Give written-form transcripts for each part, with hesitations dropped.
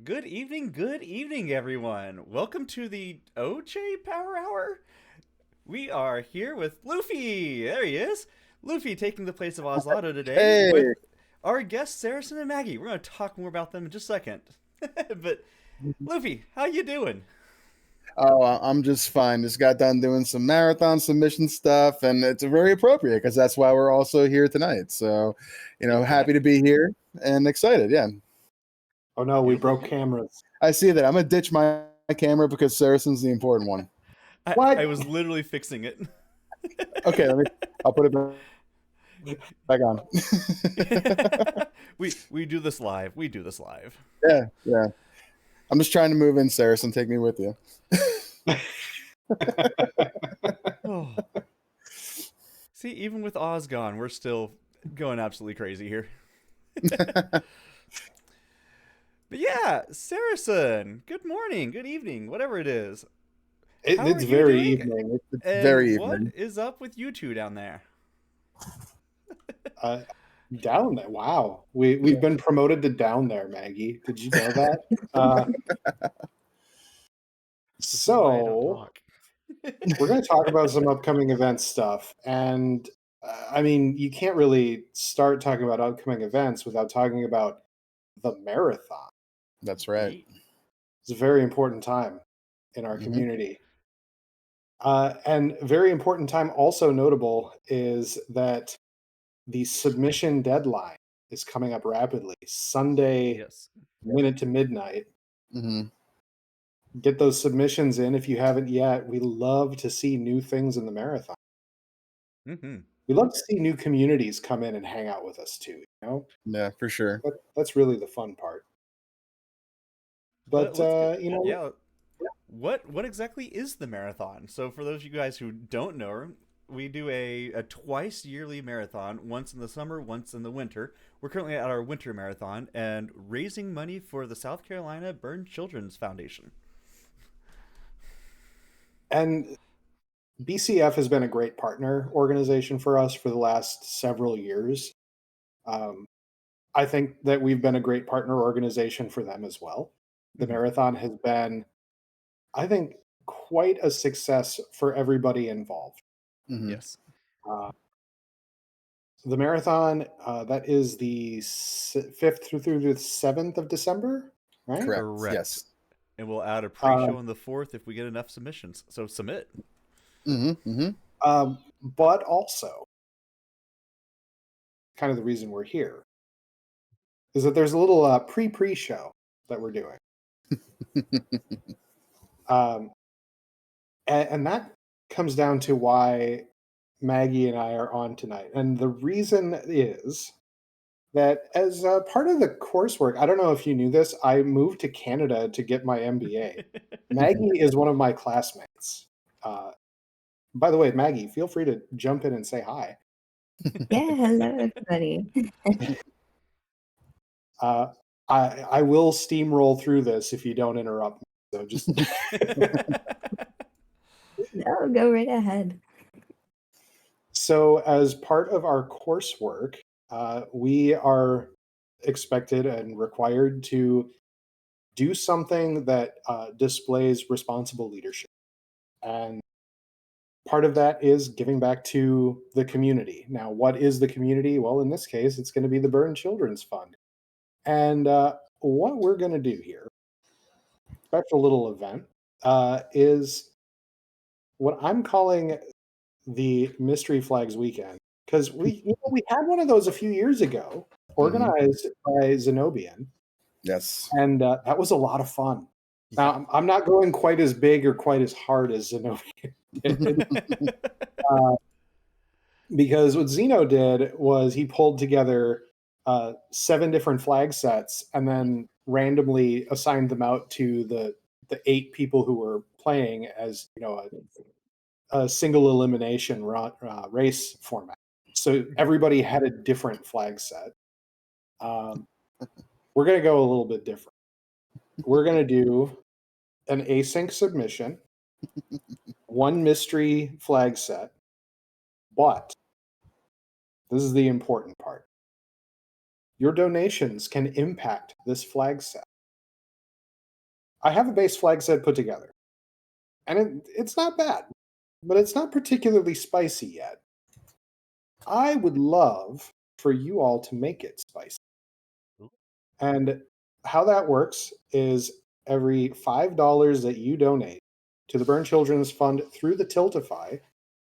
Good evening, everyone. Welcome to the OJ Power Hour. We are here with Luffy. There he is. Luffy taking the place of Oslaughter today with Hey. our guests Saracen and Maggie. We're going to talk more about them in just a second. But Luffy, how you doing? Oh, I'm just fine. Just got done doing some marathon submission stuff, and it's very appropriate because that's why we're also here tonight. So, Yeah, happy to be here and excited. Yeah, Oh no, we beautiful. broke cameras. I see that. I'm gonna ditch my camera because Saracen's the important one. I What? was literally fixing it. Okay, I'll put it back on. We do this live. We do this live. Yeah, yeah. I'm just trying to move in, Saracen. Take me with you. Oh. See, even with Oz gone, we're still going absolutely crazy here. But yeah, Saracen, good morning, good evening, whatever it is. How are It's you very doing? evening. It's And very what evening. is up with you two down there? Uh, Down there. Wow. We've Yeah. been promoted to down there, Maggie. Did you know that? Uh, This is why I don't so talk. we're going to talk about some upcoming event stuff, and I mean, you can't really start talking about upcoming events without talking about the marathon. That's right. Right. It's a very important time in our Hmm. community. And very important time, also notable, is that the submission deadline is coming up rapidly. Sunday, Yes. minute to midnight. Hmm. Get those submissions in if you haven't yet. We love to see new things in the marathon. Mm-hmm. We love to see new communities come in and hang out with us too. Yeah, for sure. That's really the fun part. But But let's get yeah. What exactly is the marathon? So for those of you guys who don't know, we do a twice yearly marathon, once in the summer, once in the winter. We're currently at our winter marathon and raising money for the South Carolina Burn Children's Foundation. and BCF has been a great partner organization for us for the last several years. Um, I think that we've been a great partner organization for them as well. The Mm-hmm. marathon has been, I think, quite a success for everybody involved. Hmm. Yes. Uh, the marathon, that is the 5th through the 7th of December, right? Correct. Correct. Yes. And we'll add a Uh, pre-show on the 4th if we get enough submissions. So submit. Hmm. Hmm. but also, kind of the reason we're here is that there's a little pre-show that we're doing. Um, and that comes down to why Maggie and I are on tonight. And the reason is that as part of the coursework, I don't know if you knew this, I moved to Canada to get my MBA. Maggie is one of my classmates. Uh, by the way, Maggie, feel free to jump in and say hi. Yeah, hello everybody. Uh, I will steamroll through this if you don't interrupt me. So just No, go right ahead. so as part of our coursework, we are expected and required to do something that displays responsible leadership. And part of that is giving back to the community. Now, what is the community? Well, in this case, it's going to be the Burn Children's Fund. And what we're going to do here, special little event, is what I'm calling the Mystery Flags Weekend. Because we had one of those a few years ago, Hmm. organized by Zenobian, Yes. and that was a lot of fun. Now, I'm not going quite as big or quite as hard as Zenobian did, uh, because what Zeno did was he pulled together 7 different flag sets and then randomly assigned them out to the 8 people who were playing as a single elimination race format. So Mhm. everybody had a different flag set. Um, we're going to go a little bit different. We're going to do an async submission, one mystery flag set, but this is the important part. Your donations can impact this flag set. I have a base flag set put together, and it's not bad, but it's not particularly spicy yet. I would love for you all to make it spicy. And how that works is every $5 that you donate to the Burn Children's Fund through the Tiltify,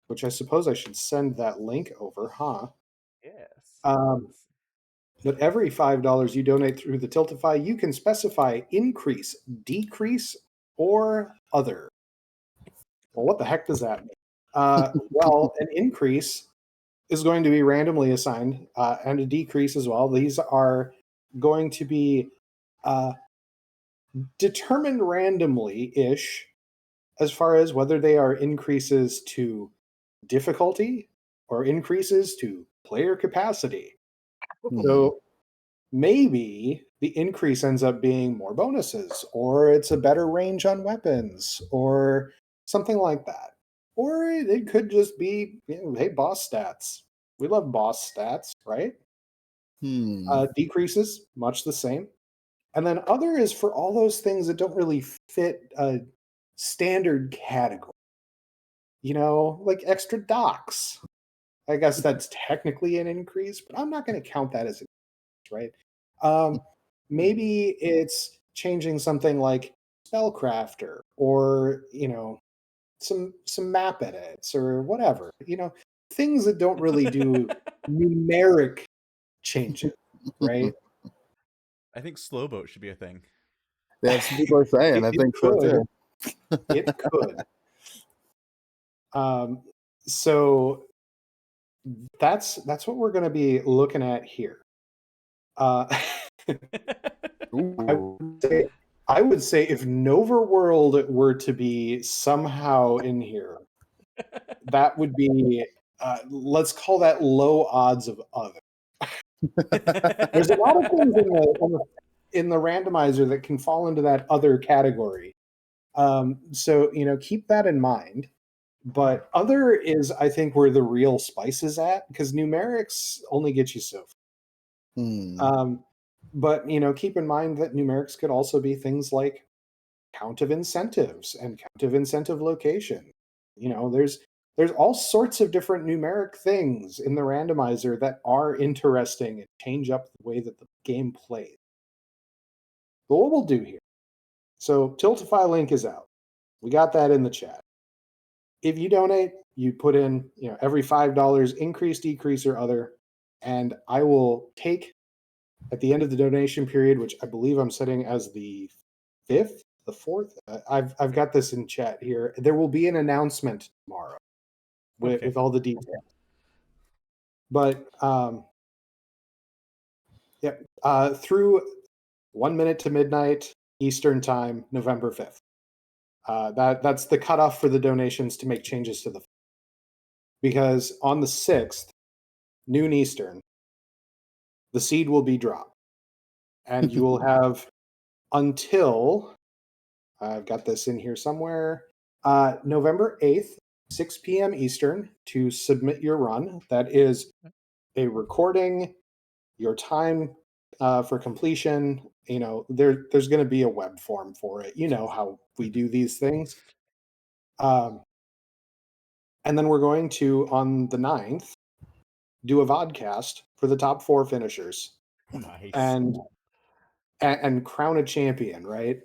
which I suppose I should send that link over, huh? Yes. But every $5 you donate through the Tiltify, you can specify increase, decrease, or other. Well, what the heck does that mean? Well, an increase is going to be randomly assigned, and a decrease as well. These are going to be determined randomly ish as far as whether they are increases to difficulty or increases to player capacity. So maybe the increase ends up being more bonuses, or it's a better range on weapons, or something like that. Or it could just be, hey, boss stats. We love boss stats, right? Decreases, much the same. And then other is for all those things that don't really fit a standard category. Like extra docks. I guess that's technically an increase, but I'm not going to count that as an increase, right? Maybe it's changing something like spellcrafter, or some map edits or whatever. Things that don't really do numeric changes, right? I think slow boat should be a thing. That's what people are saying. I think so could. too. It could. So that's what we're going to be looking at here. I would say if Noverworld were to be somehow in here, that would be, let's call that low odds of other. There's a lot of things in the randomizer that can fall into that other category. So keep that in mind. But other is, I think, where the real spice is at, because numerics only get you so far. But keep in mind that numerics could also be things like count of incentives and count of incentive location. There's all sorts of different numeric things in the randomizer that are interesting and change up the way that the game plays. But what we'll do here, so Tiltify link is out. We got that in the chat. If you donate, you put in every $5 increase, decrease, or other, and I will take at the end of the donation period, which I believe I'm setting as the 5th, the 4th. I've got this in chat here. There will be an announcement tomorrow with all the details. But through 1 minute to midnight Eastern time, November 5th. That's the cutoff for the donations to make changes to the. Because on the 6th, noon Eastern, the seed will be dropped, and you will have until, I've got this in here somewhere, November 8th, 6 p.m. Eastern, to submit your run. That is a recording, your time for completion. There's going to be a web form for it. You know how we do these things. And then we're going to, on the 9th, do a vodcast for the top 4 finishers. Nice. And crown a champion, right?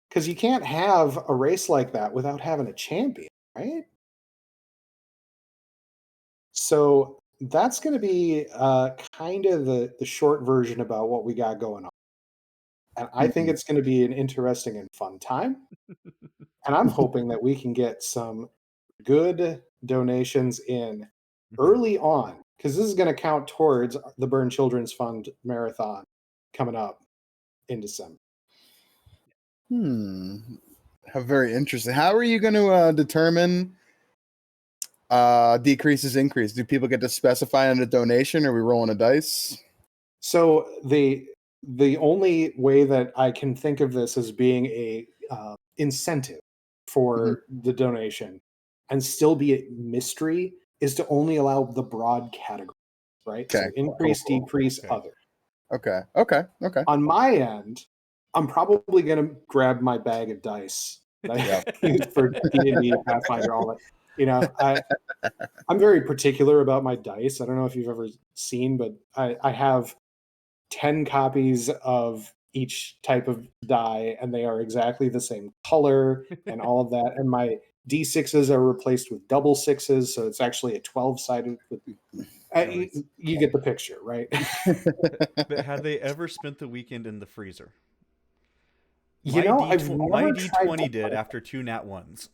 Because you can't have a race like that without having a champion, right? So that's going to be kind of the short version about what we got going on. And I think it's going to be an interesting and fun time. And I'm hoping that we can get some good donations in early on, because this is going to count towards the Burn Children's Fund Marathon coming up in December. How very interesting. How are you going to determine decreases, increase? Do people get to specify in a donation, or are we rolling a dice? So the only way that I can think of this as being a incentive for the donation and still be a mystery is to only allow the broad categories, right? Okay. So increase, decrease, other. Okay. On my end, I'm probably gonna grab my bag of dice that Yeah. I use for D&D, Pathfinder, all that. I'm very particular about my dice. I don't know if you've ever seen, but I have 10 copies of each type of die, and they are exactly the same color and all of that. And my D6s are replaced with double sixes, so it's actually a 12-sided. You get the picture, right? But have they ever spent the weekend in the freezer? I've My never tried D20 to did put it. after 2 nat 1s.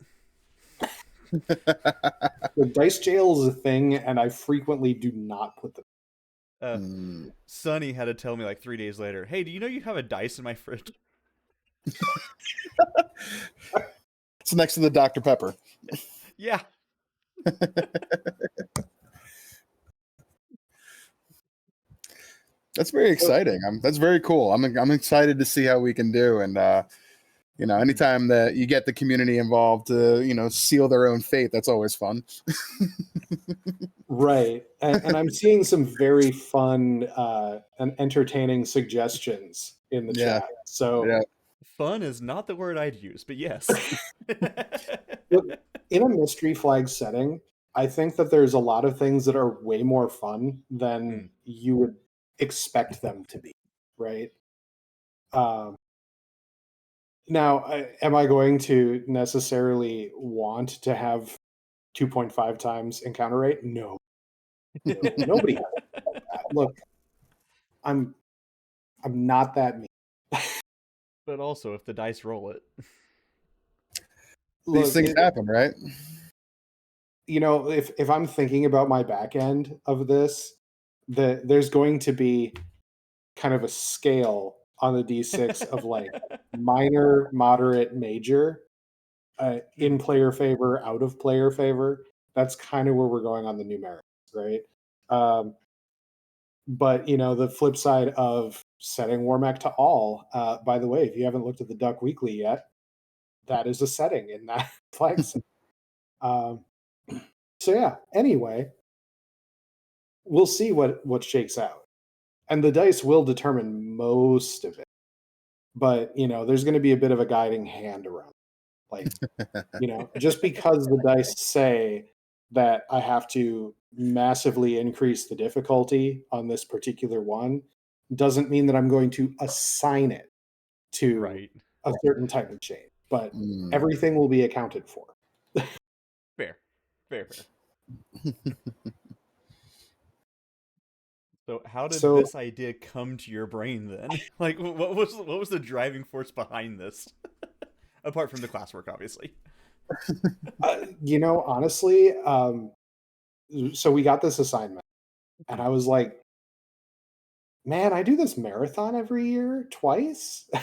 The dice jail is a thing, and I frequently do not put them. Sonny had to tell me like 3 days later, "Hey, do you know you have a dice in my fridge?" It's next to the Dr. Pepper. Yeah. That's very exciting. That's very cool. I'm excited to see how we can do. And anytime that you get the community involved to seal their own fate, that's always fun. Right. And I'm seeing some very fun and entertaining suggestions in the Yeah. chat. So Yeah. Fun is not the word I'd use, but yes. look, in a mystery flag setting, I think that there's a lot of things that are way more fun than you would expect them to be, right? Um, Now, am I going to necessarily want to have 2.5 times encounter rate? No, nobody has that. Look, I'm not that mean. But also, if the dice roll it. These Look, things happen, right? if I'm thinking about my back end of this, there's going to be kind of a scale on the D6 of like minor, moderate, major, in player favor, out of player favor. That's kind of where we're going on the numerics, right? But the flip side of setting Warmac to all, by the way, if you haven't looked at the Duck Weekly yet, that is a setting in that flag set. So yeah, anyway, we'll see what shakes out. And the dice will determine most of it. But there's going to be a bit of a guiding hand around. Like, just because the dice say that I have to massively increase the difficulty on this particular one doesn't mean that I'm going to assign it to Right. a certain type of chain. But Mm. everything will be accounted for. Fair. So how did So this idea come to your brain then? Like, what was the driving force behind this? Apart from the classwork, obviously. honestly, so we got this assignment, and I was like, man, I do this marathon every year twice. I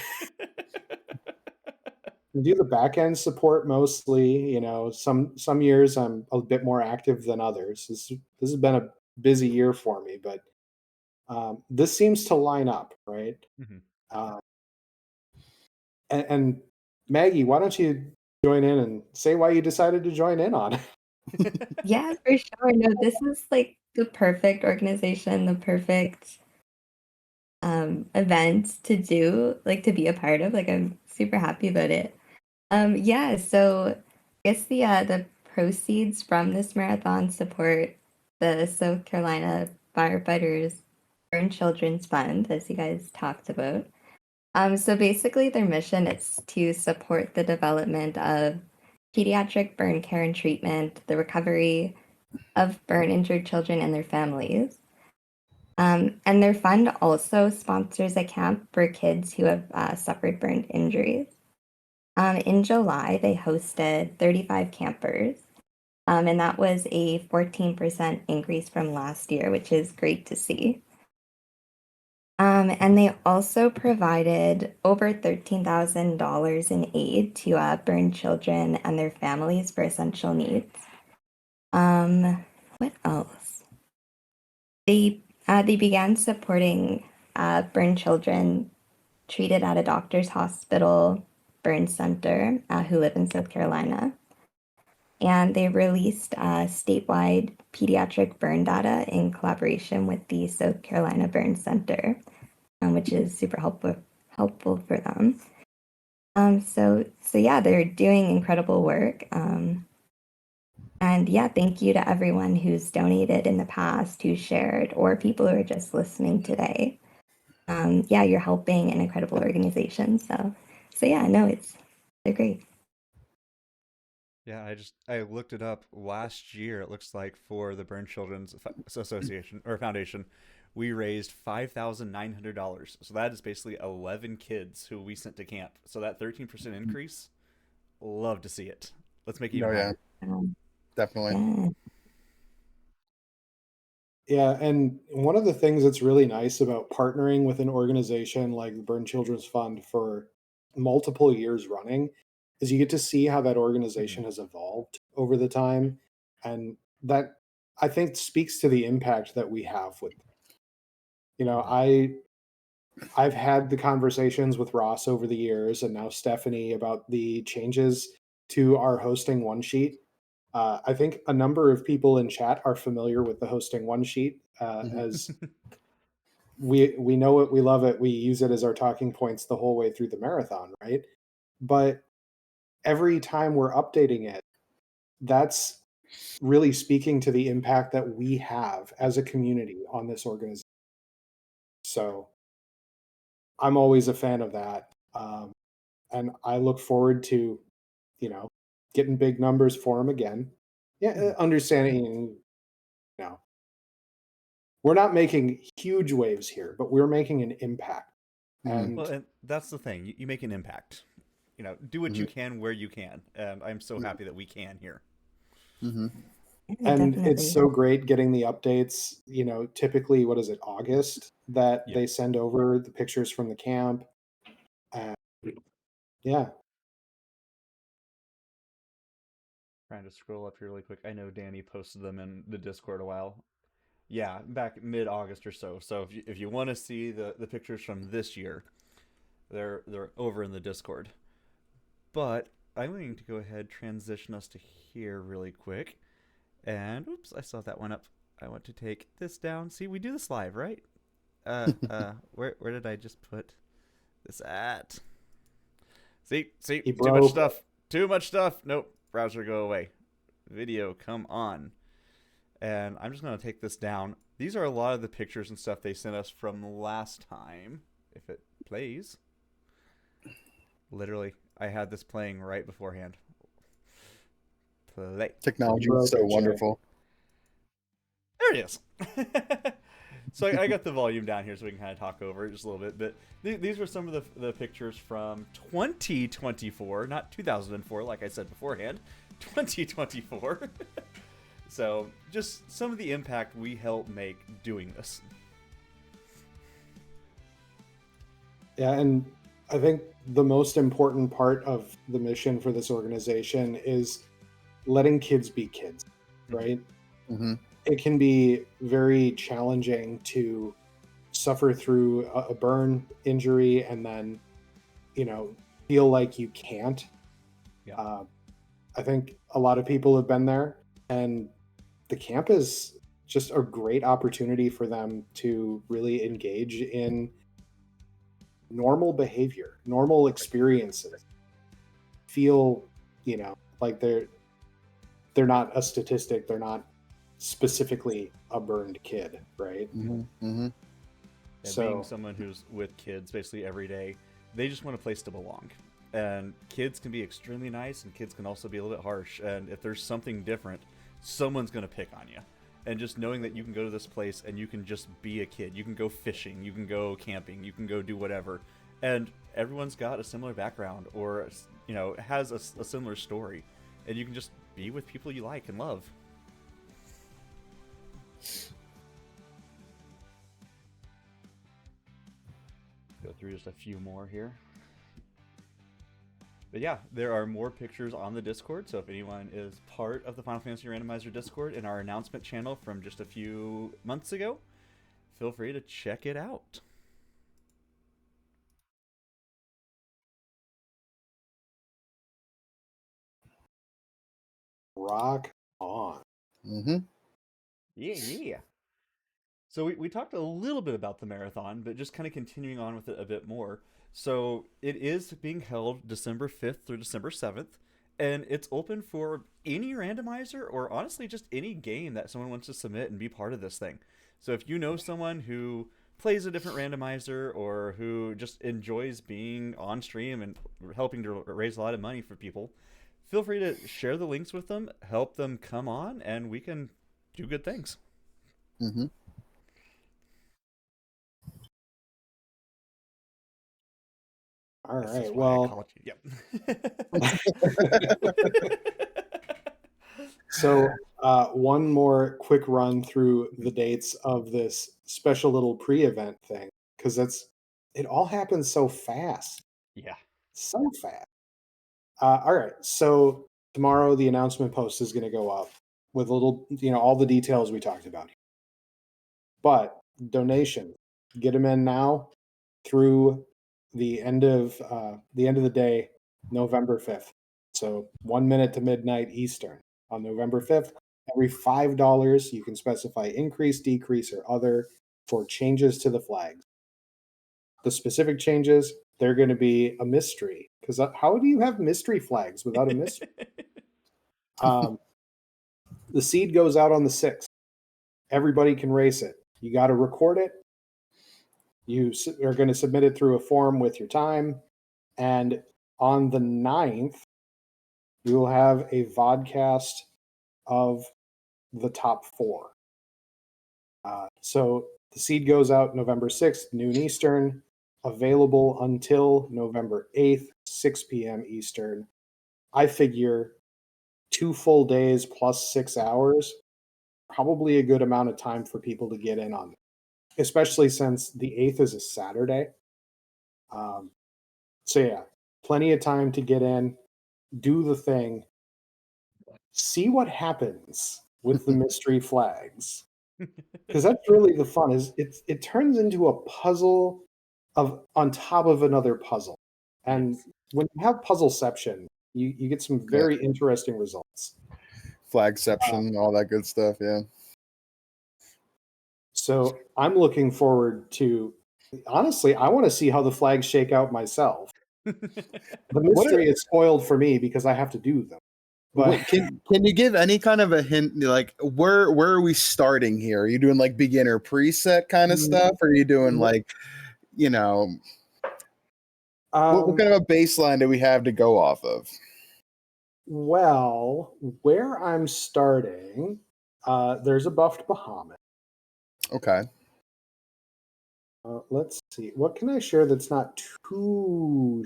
do the back end support mostly. Some years I'm a bit more active than others. This has been a busy year for me, but this seems to line up, right? Uh, and Maggie, why don't you join in and say why you decided to join in on it? Yeah, for sure. No, this is like the perfect organization, the perfect event to do, like to be a part of. Like I'm super happy about it. Yeah, so I guess the proceeds from this marathon support the South Carolina Firefighters Burn Children's Fund, as you guys talked about. So basically their mission is to support the development of pediatric burn care and treatment, the recovery of burn injured children and their families. And their fund also sponsors a camp for kids who have suffered burn injuries. In July, they hosted 35 campers, and that was a 14% increase from last year, which is great to see. And they also provided over $13,000 in aid to burn children and their families for essential needs. What else? They began supporting burn children treated at a doctor's hospital burn center who live in South Carolina. And they released statewide pediatric burn data in collaboration with the South Carolina Burn Center, which is super helpful for them. So yeah, they're doing incredible work. And yeah, thank you to everyone who's donated in the past, who shared, or people who are just listening today. Yeah, you're helping an incredible organization. So yeah, no, they're great. Yeah, I looked it up last year. It looks like for the Burn Children's Association or Foundation, we raised $5,900. So that is basically 11 kids who we sent to camp. So that 13% increase, love to see it. Let's make it Oh even yeah, higher. definitely. Yeah. Yeah, and one of the things that's really nice about partnering with an organization like the Burn Children's Fund for multiple years running is you get to see how that Hmm. organization has evolved over the time. And that, I think, speaks to the impact that we have with, you know, Hmm. I've had the conversations with Ross over the years and now Stephanie about the changes to our hosting one sheet. I think a number of people in chat are familiar with the hosting one sheet, Hmm. as we know it, we love it, we use it as our talking points the whole way through the marathon, right? But every time we're updating it, that's really speaking to the impact that we have as a community on this organization. So I'm always a fan of that. And I look forward to, you know, getting big numbers for them again. Yeah, Hmm. understanding, know, we're not making huge waves here, but we're making an impact. Hmm. Well, And and that's the thing. You make an impact. Do what you Hmm. can where you can. And I'm so happy that we can here. Hmm. Yeah, and it's definitely. so great getting the updates, typically what is it, August, that Yep. they send over the pictures from the camp. And yeah, Trying to scroll up here really quick. I know Danny posted them in the Discord a while. Yeah, back mid August or so. So if you want to see the pictures from this year, they're over in the Discord. But I'm going to go ahead transition us to here really quick. And oops, I saw that one up. I want to take this down. See, we do this live, right? Where did I just put this at? See, he too much broke. stuff. Too much stuff. Nope. Browser, go away. Video, come on. And I'm just going to take this down. These are a lot of the pictures and stuff they sent us from last time. If it plays. Literally, I had this playing right beforehand. Play. He Technology is broke so it, Jay. wonderful. There it is. So I got the volume down here so we can kind of talk over it just a little bit. But these were some of the pictures from 2024, not 2004, like I said beforehand. 2024. So just some of the impact we help make doing this. Yeah, and I think the most important part of the mission for this organization is letting kids be kids, Mm-hmm. right? Hmm. It can be very challenging to suffer through a burn injury and then, you know, feel like you can't. Yeah. Uh, I think a lot of people have been there, and the camp is just a great opportunity for them to really engage in normal behavior, normal Right. experiences, feel, like they're not a statistic, they're not specifically a burned kid, right? Hmm. Hmm. Yeah, being So someone who's with kids basically every day, they just want a place to belong. And kids can be extremely nice, and kids can also be a little bit harsh. And if there's something different, someone's going to pick on you. And just knowing that you can go to this place and you can just be a kid, you can go fishing, you can go camping, you can go do whatever. And everyone's got a similar background or, has a similar story. And you can just be with people you like and love. Go through just a few more here. But yeah, there are more pictures on the Discord. So if anyone is part of the Final Fantasy Randomizer Discord in our announcement channel from just a few months ago, feel free to check it out. rock on. Hmm. Yeah, yeah. So we talked a little bit about the marathon, but just kind of continuing on with it a bit more. So it is being held December 5th through December 7th, and it's open for any randomizer or honestly just any game that someone wants to submit and be part of this thing. So if you know someone who plays a different randomizer or who just enjoys being on stream and helping to raise a lot of money for people, feel free to share the links with them, help them come on, and we can do good things. Mm-hmm. All This is right. why I Well, called you. Yep. so one more quick run through the dates of this special little pre-event thing, because it all happens so fast. Yeah. So fast. All right. So tomorrow the announcement post is going to go up with all the details we talked about. But donation, get them in now through the end of the day, November 5th. So 1 minute to midnight Eastern on November 5th. Every $5, you can specify increase, decrease, or other for changes to the flags. The specific changes, they're going to be a mystery. Because how do you have mystery flags without a mystery? The seed goes out on the 6th. Everybody can race it. You got to record it. You are going to submit it through a form with your time. And on the 9th, we will have a vodcast of the top 4. So the seed goes out November 6th, noon Eastern, available until November 8th, 6 p.m. Eastern. I figure 2 full days plus 6 hours, probably a good amount of time for people to get in on it, especially since the 8th is a Saturday. So, yeah, plenty of time to get in, do the thing, see what happens with the mystery flags. Because that's really the fun. Is it turns into a puzzle of on top of another puzzle, and Yes. when you have puzzleception, you get some Yeah. very interesting results. Flagception, all that good stuff. Yeah. So I'm looking forward to. Honestly, I want to see how the flags shake out myself. The What mystery is spoiled for me because I have to do them. But What can you give any kind of a hint? Like where are we starting here? Are you doing like beginner preset kind of stuff, or are you doing like you know what kind of a baseline do we have to go off of? well, where I'm starting, there's a buffed Bahamut. Okay. Let's see. What can I share that's not too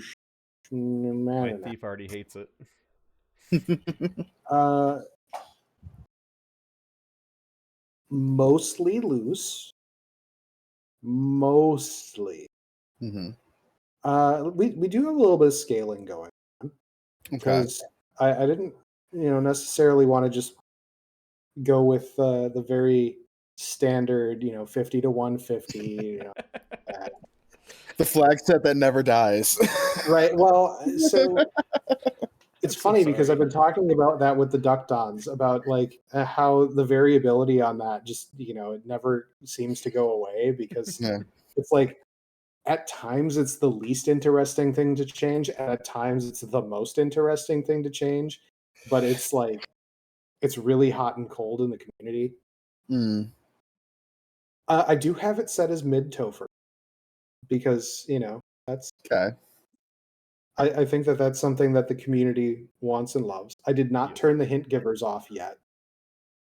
My schmata? thief already hates it. Uh, mostly loose. Mostly. Mm-hmm. We do have a little bit of scaling going Okay. because I didn't necessarily want to just go with the very standard 50 to 150 that. The flag set that never dies. Right. Well, so it's I'm so funny because I've sorry. been talking about that with the duck dons about like how the variability on that just it never seems to go away because Yeah. it's like at times it's the least interesting thing to change and at times it's the most interesting thing to change, but it's like it's really hot and cold in the community. Mm, I do have it set as mid topher because that's okay. I think that's something that the community wants and loves. I did not Yep. turn the hint givers off yet.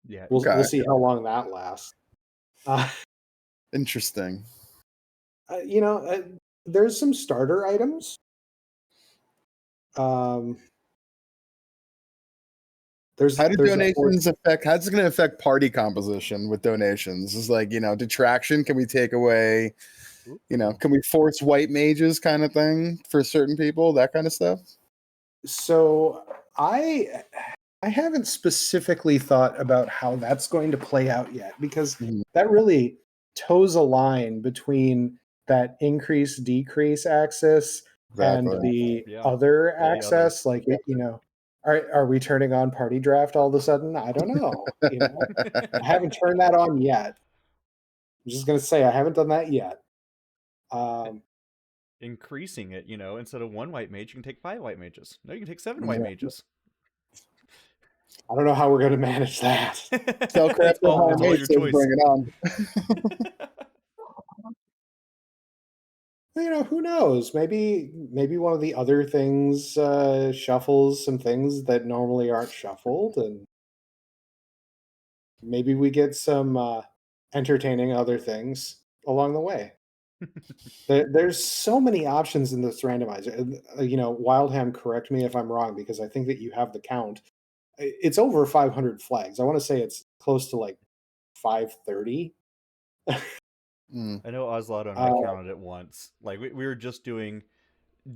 Yeah. We'll Okay. see how long that lasts. Uh, Interesting. you know, there's some starter items. Um, How do there's a donations affect? How's it going to affect party composition with donations? Is like detraction? Can we take away? Ooh. Can we force white mages kind of thing for certain people? That kind of stuff. so I haven't specifically thought about how that's going to play out yet because Mhm. that really toes a line between that increase decrease axis and Exactly. the Yeah. other The other. axis. Like are we turning on party draft all of a sudden? I don't know. I haven't turned that on yet. I'm just gonna say I haven't done that yet. Um, increasing it. Instead of one white mage, you can take 5 white mages. No, you can take 7 white Yeah. mages. I don't know how we're going to manage that. Spellcraft it's all mage your says choice. bring it on. Who knows? Maybe one of the other things shuffles some things that normally aren't shuffled, and maybe we get some entertaining other things along the way. There's so many options in this randomizer. Wildham, correct me if I'm wrong, because I think that you have the count. It's over 500 flags. I want to say it's close to like 530. I know Oslaught and I counted it once. Like we were just doing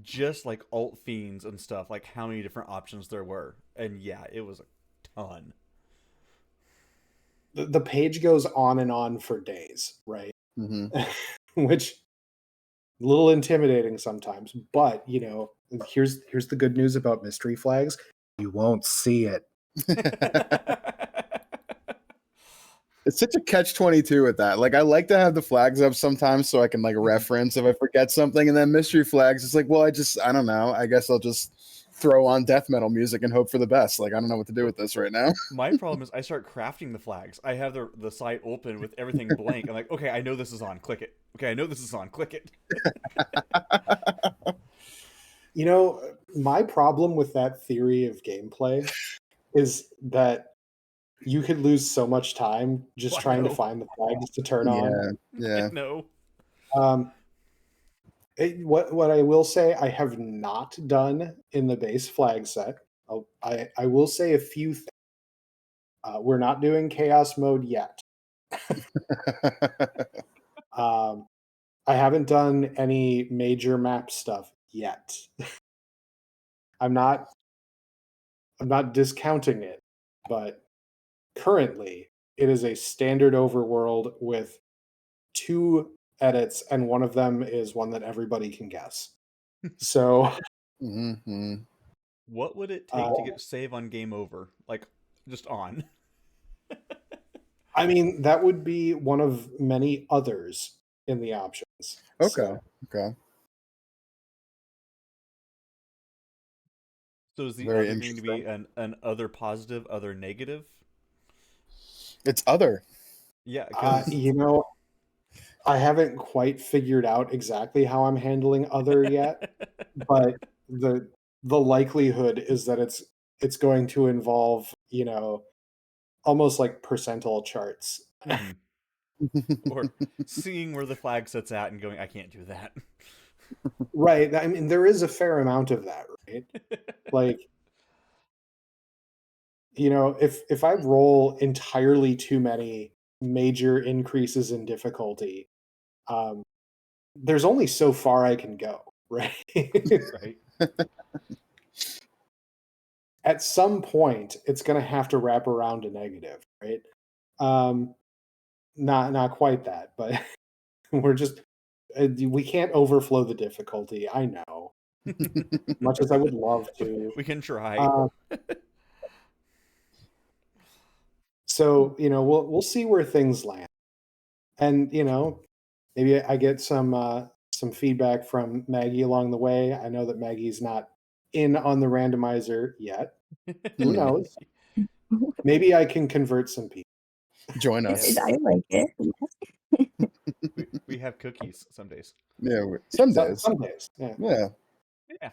just like alt fiends and stuff, like how many different options there were. And yeah, it was a ton. The page goes on and on for days, right? Mm-hmm. Which a little intimidating sometimes, but here's the good news about mystery flags. You won't see it. It's such a catch-22 with that. Like, I like to have the flags up sometimes so I can like reference if I forget something, and then mystery flags, it's like, well, I don't know. I guess I'll just throw on death metal music and hope for the best. Like, I don't know what to do with this right now. My problem is I start crafting the flags. I have the site open with everything blank. I'm like, okay, I know this is on. Click it. Okay, I know this is on. Click it. My problem with that theory of gameplay is that you could lose so much time just trying to find the flags to turn on. Yeah. No. What I will say, I have not done in the base flag set. I will say a few things. We're not doing chaos mode yet. I haven't done any major map stuff yet. I'm not discounting it, but currently it is a standard overworld with 2 edits, and one of them is one that everybody can guess. So Mm-hmm. What would it take to get save on game over? Like, just on. I mean, that would be one of many others in the options. Okay. Okay. So is the Very other going to be interesting. an other positive, other negative? It's other. Yeah, because I haven't quite figured out exactly how I'm handling other yet, but the likelihood is that it's going to involve, almost like percentile charts. or seeing where the flag sets at and going, I can't do that. Right. I mean, there is a fair amount of that, right? Like, if I roll entirely too many major increases in difficulty, there's only so far I can go, right? Right. At some point, it's going to have to wrap around a negative, right? Not quite that, but we're just we can't overflow the difficulty. I know, much as I would love to. We can try. So we'll see where things land, and maybe I get some feedback from Maggie along the way. I know that Maggie's not in on the randomizer yet. Who knows? Maybe I can convert some people. Join us. I like it. we have cookies some days. Yeah, some days. Some days, yeah. Yeah. Yeah.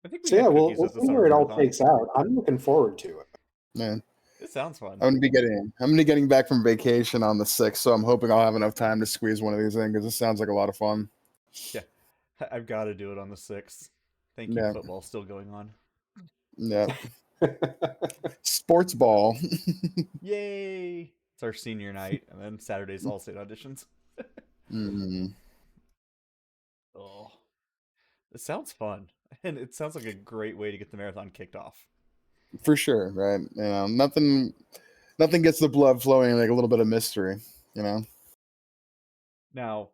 I think we So had yeah, cookies we'll at the see summer where it all marathon. takes out. I'm looking forward to it. Man. It sounds fun. I'm gonna be getting back from vacation on the 6th, so I'm hoping I'll have enough time to squeeze one of these in because it sounds like a lot of fun. Yeah. I've got to do it on the 6th. Thank you, Yeah. football still going on. Yeah. Sports ball. Yay! It's our senior night, and then Saturday's all state auditions. Mm. Oh, it sounds fun, and it sounds like a great way to get the marathon kicked off. For sure, right? Nothing gets the blood flowing like a little bit of mystery, Now,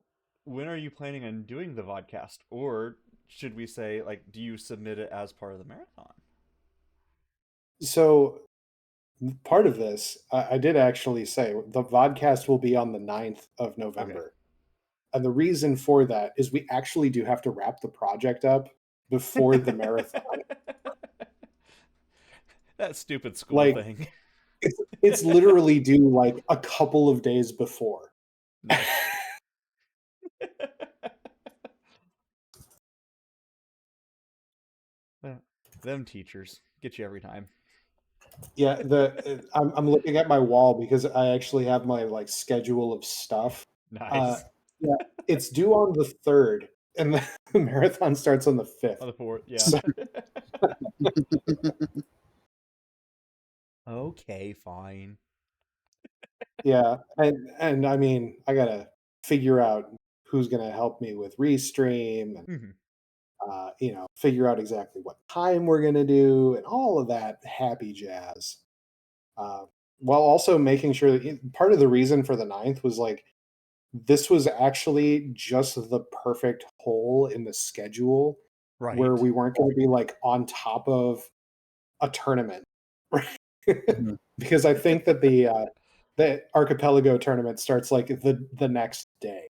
when are you planning on doing the vodcast, or should we say, like, do you submit it as part of the marathon? So part of this, I did actually say the vodcast will be on the 9th of November. And the reason for that is we actually do have to wrap the project up before the marathon. That stupid school Like thing. it's literally due like a couple of days before. Nice. Them teachers get you every time. Yeah, I'm looking at my wall because I actually have my like schedule of stuff. Uh, Nice. yeah, it's due on the 3rd, and the marathon starts on the 5th. On the fourth, yeah. So Okay, fine. yeah, and I mean, I gotta figure out who's gonna help me with restream and Mhm. figure out exactly what time we're gonna do and all of that happy jazz. Uh, while also making sure that part of the reason for the 9th was like this was actually just the perfect hole in the schedule where Right. we weren't going to be like on top of a tournament. Right? Mhm. Because I think that the archipelago tournament starts like the next day.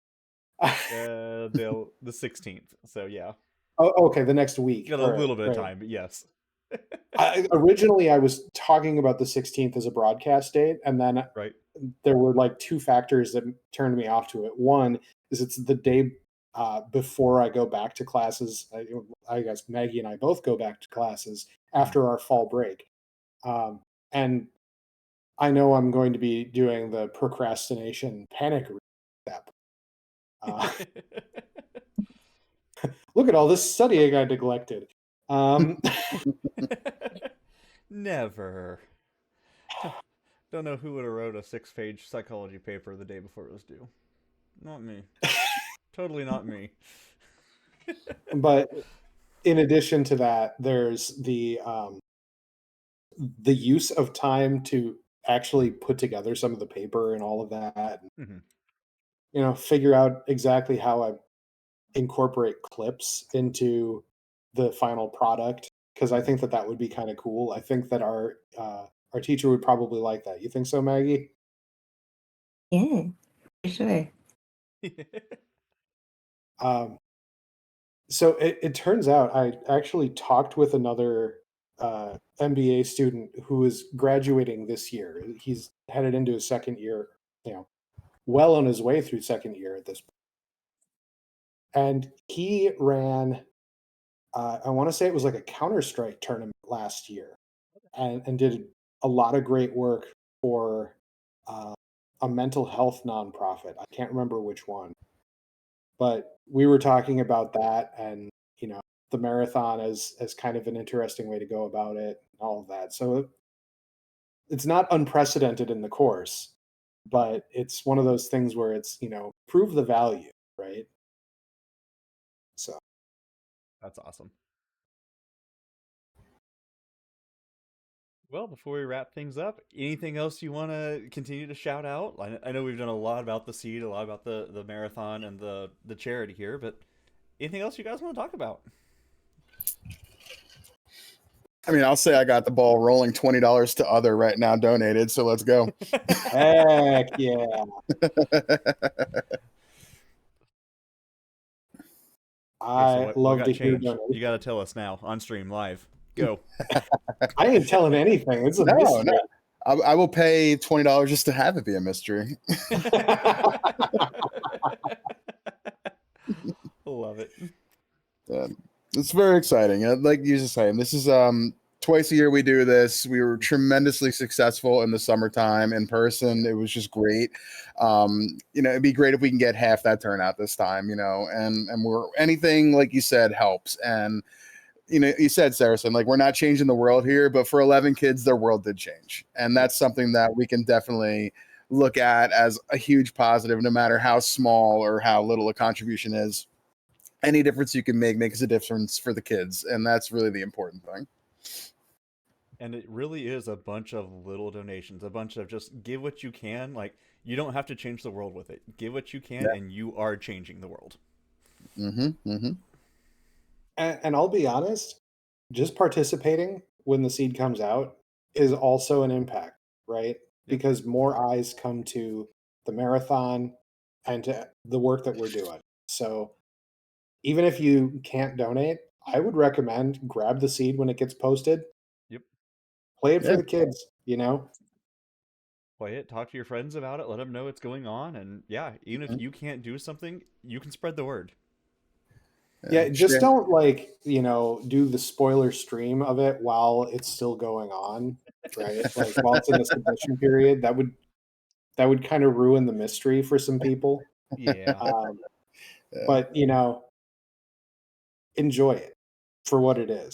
The 16th. So yeah, Oh, okay, the next week. got a All right, little bit of right. time, but yes. Originally, I was talking about the 16th as a broadcast date, and then Right. there were like two factors that turned me off to it. One is it's the day before I go back to classes. I guess Maggie and I both go back to classes Mhm. after our fall break, and I know I'm going to be doing the procrastination panic step. Uh, look at all this studying I neglected. Um, Never. Don't know who would have wrote a 6-page psychology paper the day before it was due. Not me. Totally not me. but in addition to that, there's the use of time to actually put together some of the paper and all of that, Mhm. figure out exactly how I incorporate clips into the final product because I Mhm. think that that would be kind of cool. I think that our teacher would probably like that. You think so, Maggie? Yeah, for sure. Um, so it turns out I actually talked with another MBA student who is graduating this year. He's headed into his second year, you know, well on his way through second year at this point. And he ran, I want to say it was like a Counter Strike tournament last year, and did a lot of great work for uh, a mental health nonprofit. I can't remember which one, but we were talking about that, and the marathon as kind of an interesting way to go about it, and all of that. So it's not unprecedented in the course, but it's one of those things where it's prove the value, right? So That's awesome. Well, before we wrap things up, anything else you want to continue to shout out? I know we've done a lot about the seed, a lot about the marathon and the charity here, but anything else you guys want to talk about? I mean, I'll say I got the ball rolling. $20 to other right now donated. So let's go. heck yeah. Okay, so I what love got to hear changed? You got to donations. tell us now on stream live. Go. I ain't telling anything. It's a No, no. mystery. I will pay $20 just to have it be a mystery. Love it. Uh, it's very exciting. Like you were saying, this is twice a year we do this. We were tremendously successful in the summertime in person. It was just great. It'd be great if we can get half that turnout this time. And we're anything like you said helps. And you said, Saracen, like we're not changing the world here, but for 11 kids, their world did change, and that's Yes. something that we can definitely look at as a huge positive, no matter how small or how little a contribution is. Any difference you can make makes a difference for the kids, and that's really the important thing. And it really is a bunch of little donations, a bunch of just give what you can. Like, you don't have to change the world with it. Give what you can, Yeah. and you are changing the world. Mm-hmm. Mm-hmm. And I'll be honest, just participating when the seed comes out is also an impact, right? Yep. Because more eyes come to the marathon, and to the work that we're doing. So even if you can't donate, I would recommend grab the seed when it gets posted, Yep. play it for Yeah. the kids, you know? Play it, talk to your friends about it, let them know what's going on, and yeah, even if Mhm. you can't do something, you can spread the word. Yeah. Yeah, just Share. don't like, do the spoiler stream of it while it's still going on, right? Like while it's in the submission period, that would kind of ruin the mystery for some people. Yeah. Um, Yeah. but enjoy it for what it is.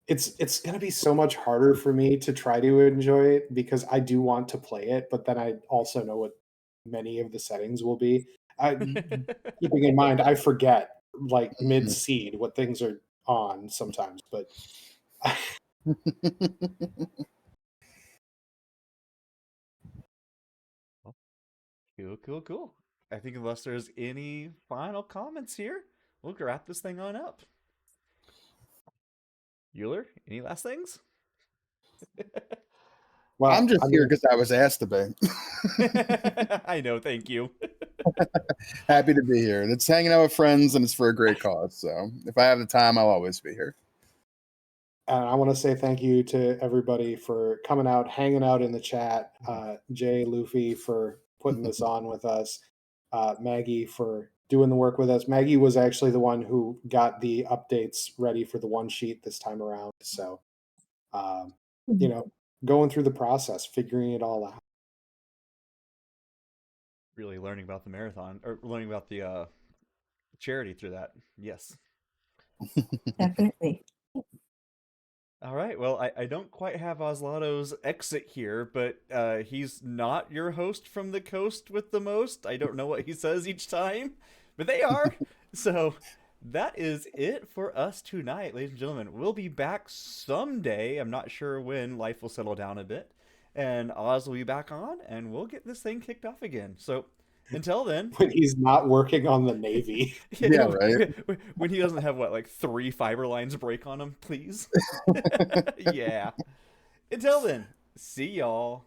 It's gonna be so much harder for me to try to enjoy it because I do want to play it, but then I also know what many of the settings will be. Keeping in mind, I forget like mid seed what things are on sometimes, but Cool, cool, cool. I think unless there's any final comments here, we'll wrap this thing on up. Euler, any last things? I'm well, just I here mean, because I was asked to be. I know, thank you. Happy to be here. It's hanging out with friends and it's for a great cause. So if I have the time, I'll always be here. and I want to say thank you to everybody for coming out, hanging out in the chat. Jay, Luffy for putting this on with us. Maggie for doing the work with us. Maggie was actually the one who got the updates ready for the one sheet this time around. So, um, going through the process, figuring it all out. Really learning about the marathon, or learning about the charity through that. Yes. Definitely. All right. Well, I don't quite have Oslado's exit here, but he's not your host from the coast with the most. I don't know what he says each time, but they are. So that is it for us tonight, ladies and gentlemen. We'll be back someday. I'm not sure when. Life will settle down a bit. And Oz will be back on, and we'll get this thing kicked off again. So until then, When he's not working on the Navy. Yeah, right. when he doesn't have what, like 3 fiber lines break on him, please. Yeah. Until then, see y'all.